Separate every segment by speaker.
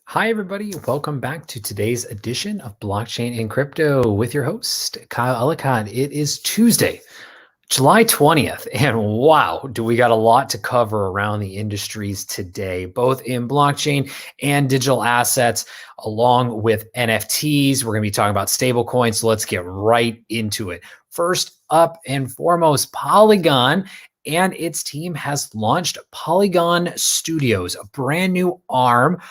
Speaker 1: Hi, everybody. Welcome back to today's edition of Blockchain and Crypto with your host, Kyle Ellicott. It is Tuesday, July 20th, and wow, do we got a lot to cover around the industries today, both in blockchain and digital assets, along with NFTs. We're going to be talking about stablecoins, so let's get right into it. First up and foremost, Polygon and its team has launched Polygon Studios, a brand new arm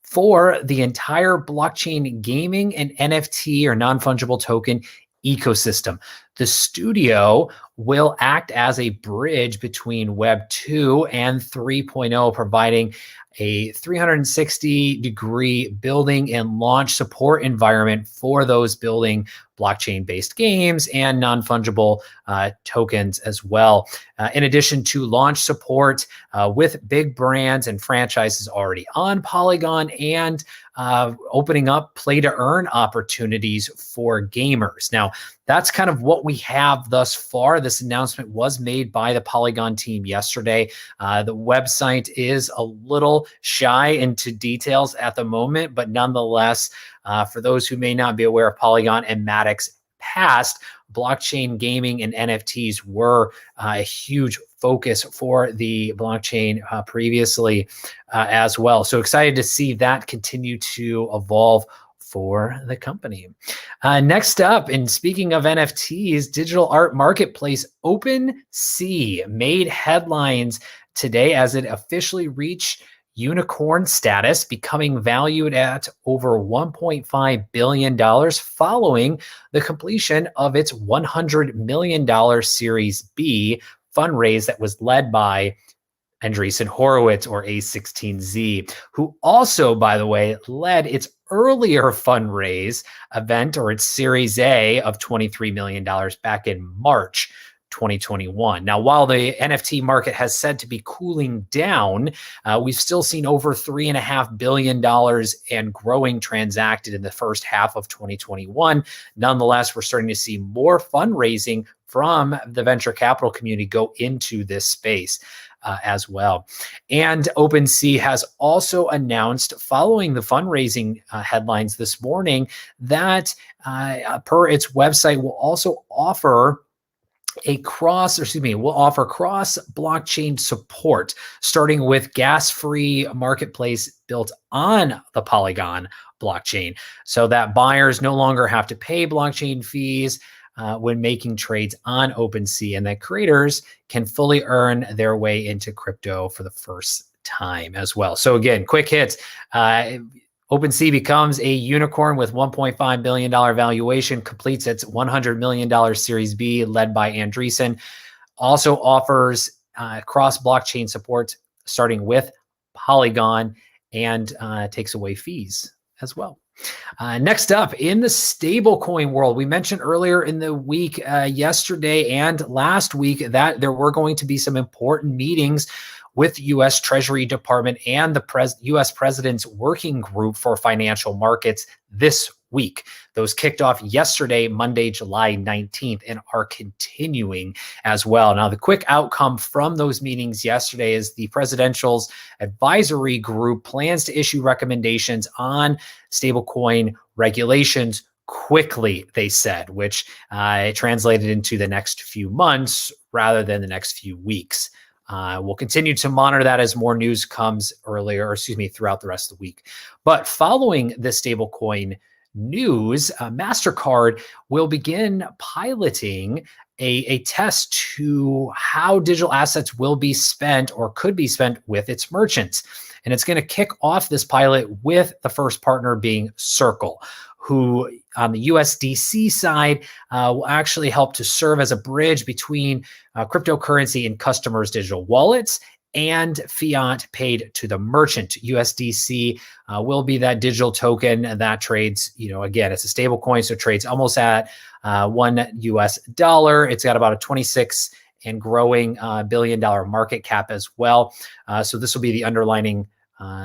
Speaker 1: for the entire blockchain gaming and NFT or non-fungible token ecosystem. The studio will act as a bridge between Web 2 and 3.0, providing a 360-degree building and launch support environment for those building blockchain-based games and non-fungible tokens as well. In addition to launch support with big brands and franchises already on Polygon and opening up play-to-earn opportunities for gamers. Now, that's kind of what we have thus far. This announcement was made by the Polygon team yesterday. The website is a little shy into details at the moment, but nonetheless, for those who may not be aware of Polygon and Matic's past, blockchain gaming and NFTs were a huge focus for the blockchain previously as well. So excited to see that continue to evolve for the company. Next up, and speaking of NFTs, digital art marketplace OpenSea made headlines today as it officially reached unicorn status, becoming valued at over $1.5 billion following the completion of its $100 million Series B fundraise that was led by Andreessen Horowitz, or A16Z, who also, by the way, led its earlier fundraise event, or its Series A of $23 million back in March 2021. Now, while the NFT market has said to be cooling down, we've still seen over $3.5 billion and growing transacted in the first half of 2021. Nonetheless, we're starting to see more fundraising from the venture capital community go into this space as well. And OpenSea has also announced, following the fundraising headlines this morning, that per its website will also offer cross blockchain support, starting with gas-free marketplace built on the Polygon blockchain, so that buyers no longer have to pay blockchain fees when making trades on OpenSea, and that creators can fully earn their way into crypto for the first time as well. So again, quick hits. OpenSea becomes a unicorn with $1.5 billion valuation, completes its $100 million Series B led by Andreessen, also offers cross-blockchain support starting with Polygon, and takes away fees as well. Next up, in the stablecoin world, we mentioned earlier in the week, yesterday and last week, that there were going to be some important meetings with U.S. Treasury Department and the U.S. President's Working Group for Financial Markets this week. Those kicked off yesterday, Monday, July 19th, and are continuing as well. Now, the quick outcome from those meetings yesterday is the Presidential's Advisory Group plans to issue recommendations on stablecoin regulations quickly, they said, which translated into the next few months rather than the next few weeks. We'll continue to monitor that as more news comes throughout the rest of the week. But following this stablecoin news, Mastercard will begin piloting a test to how digital assets will be spent or could be spent with its merchants. And it's going to kick off this pilot with the first partner being Circle, who on the USDC side will actually help to serve as a bridge between cryptocurrency and customers' digital wallets and fiat paid to the merchant. USDC will be that digital token that trades, again, it's a stable coin, so it trades almost at $1 US. It's got about a 26 and growing $1 billion market cap as well. So this will be the underlining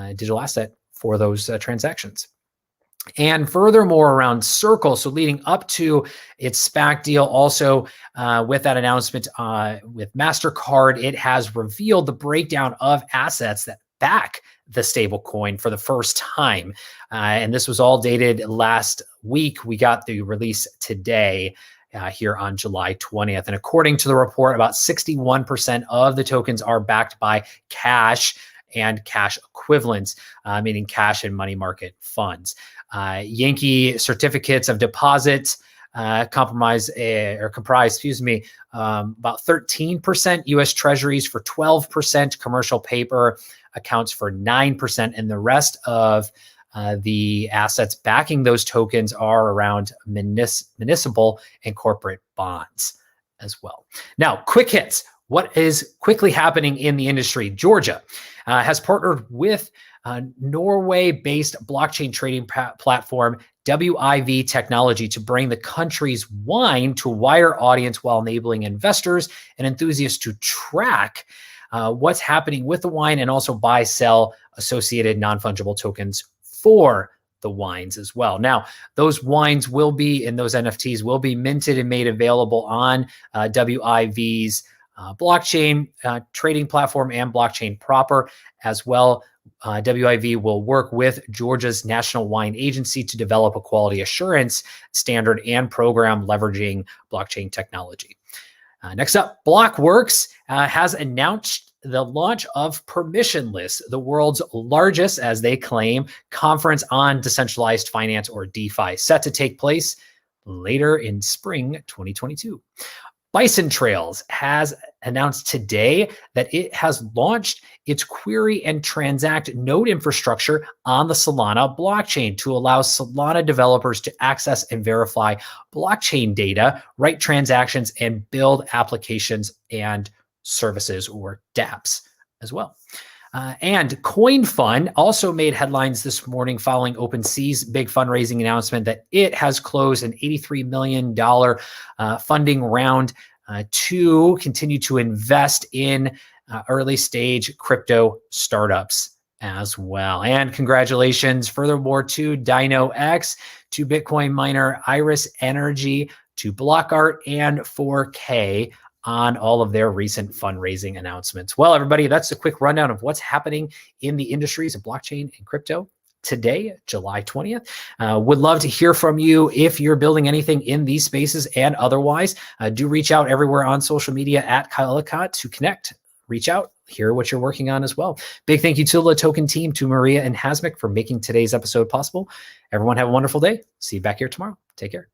Speaker 1: digital asset for those transactions. And furthermore, around Circle, so leading up to its SPAC deal, also with that announcement with Mastercard, it has revealed the breakdown of assets that back the stablecoin for the first time. And this was all dated last week. We got the release today here on July 20th. And according to the report, about 61% of the tokens are backed by cash and cash equivalents, meaning cash and money market funds. Yankee certificates of deposit comprise, about 13% U.S. Treasuries for 12%, commercial paper accounts for 9%, and the rest of the assets backing those tokens are around municipal and corporate bonds as well. Now, quick hits. What is quickly happening in the industry? Georgia has partnered with Norway-based blockchain trading platform WIV Technology to bring the country's wine to a wider audience while enabling investors and enthusiasts to track what's happening with the wine and also buy, sell associated non-fungible tokens for the wines as well. Now, those wines will be, and those NFTs will be minted and made available on WIV's blockchain trading platform and blockchain proper as well. WIV will work with Georgia's National Wine Agency to develop a quality assurance standard and program leveraging blockchain technology. Next up, Blockworks has announced the launch of Permissionless, the world's largest, as they claim, conference on decentralized finance, or DeFi, set to take place later in spring 2022. Bison Trails has announced today that it has launched its query and transact node infrastructure on the Solana blockchain to allow Solana developers to access and verify blockchain data, write transactions, and build applications and services, or dApps, as well. And CoinFund also made headlines this morning following OpenSea's big fundraising announcement that it has closed an $83 million funding round to continue to invest in early stage crypto startups as well. And congratulations furthermore to DinoX, to Bitcoin miner Iris Energy, to Blockart, and 4K on all of their recent fundraising announcements. Well, everybody, that's a quick rundown of what's happening in the industries of blockchain and crypto today, July 20th. Would love to hear from you if you're building anything in these spaces, and otherwise, do reach out everywhere on social media at Kyle Ellicott to connect, reach out, hear what you're working on as well. Big thank you to the Token team, to Maria and Hasmik for making today's episode possible. Everyone have a wonderful day. See you back here tomorrow. Take care.